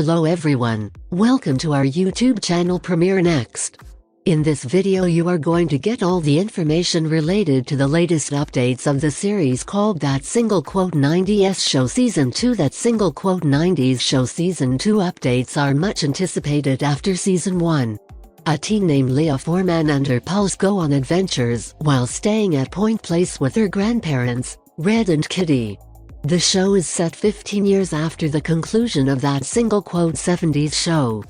Hello everyone, welcome to our YouTube channel Premiere Next. In this video you are going to get all the information related to the latest updates of the series called That Single Quote 90s Show Season 2. That Single Quote 90s Show Season 2 updates are much anticipated after Season 1. A teen named Leah Foreman and her pals go on adventures while staying at Point Place with her grandparents, Red and Kitty. The show is set 15 years after the conclusion of That Single Quote 70s show.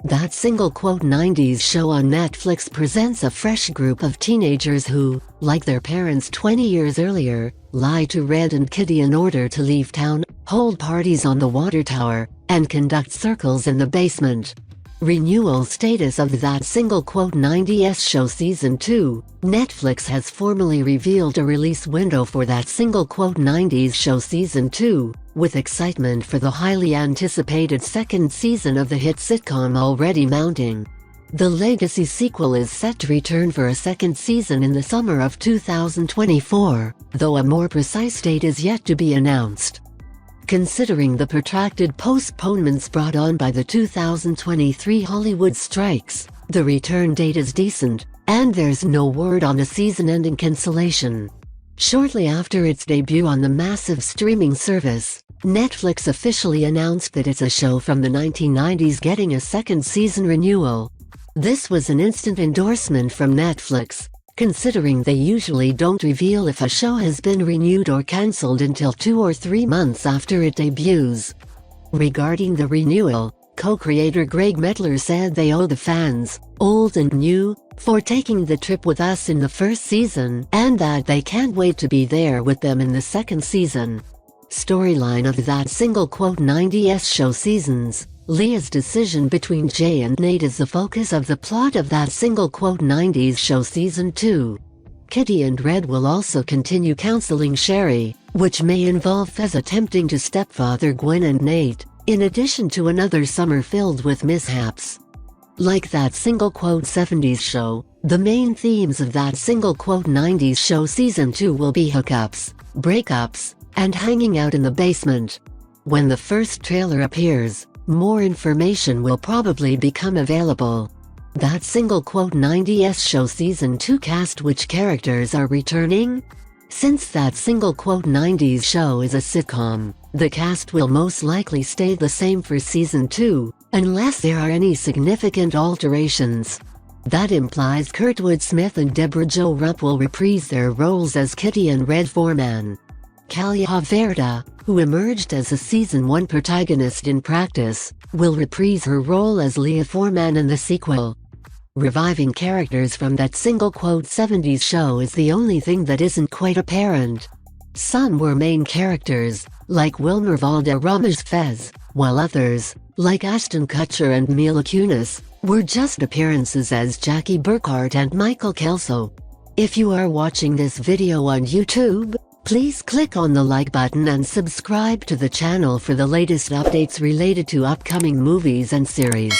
That Single Quote 90s show on Netflix presents a fresh group of teenagers who, like their parents 20 years earlier, lie to Red and Kitty in order to leave town, hold parties on the water tower, and conduct circles in the basement. Renewal status of That Single Quote 90s Show Season 2. Netflix has formally revealed a release window for That Single Quote 90s Show Season 2, with excitement for the highly anticipated second season of the hit sitcom already mounting. The legacy sequel is set to return for a second season in the summer of 2024, though a more precise date is yet to be announced. Considering the protracted postponements brought on by the 2023 Hollywood strikes, the return date is decent, and there's no word on a season-ending cancellation. Shortly after its debut on the massive streaming service, Netflix officially announced that it's a show from the 1990s getting a second season renewal. This was an instant endorsement from Netflix, considering they usually don't reveal if a show has been renewed or cancelled until 2 or 3 months after it debuts. Regarding the renewal, co-creator Greg Medler said they owe the fans, old and new, for taking the trip with us in the first season, and that they can't wait to be there with them in the second season. Storyline of That Single Quote 90s Show Seasons. Leah's decision between Jay and Nate is the focus of the plot of That Single Quote 90s Show Season 2. Kitty and Red will also continue counseling Sherry, which may involve Fez attempting to stepfather Gwen and Nate, in addition to another summer filled with mishaps. Like That Single Quote 70s show, the main themes of That Single Quote 90s Show Season 2 will be hookups, breakups, and hanging out in the basement. When the first trailer appears, more information will probably become available. That Single Quote 90s Show Season 2 cast. Which characters are returning? Since That Single Quote 90s show is a sitcom, the cast will most likely stay the same for Season 2, unless there are any significant alterations. That implies Kurtwood Smith and Deborah Jo Rupp will reprise their roles as Kitty and Red Foreman. Kalia Haverda, who emerged as a Season 1 protagonist in practice, will reprise her role as Leah Foreman in the sequel. Reviving characters from That Single Quote 70s show is the only thing that isn't quite apparent. Some were main characters, like Wilmer Valderrama as Fez, while others, like Ashton Kutcher and Mila Kunis, were just appearances as Jackie Burkhart and Michael Kelso. If you are watching this video on YouTube, please click on the like button and subscribe to the channel for the latest updates related to upcoming movies and series.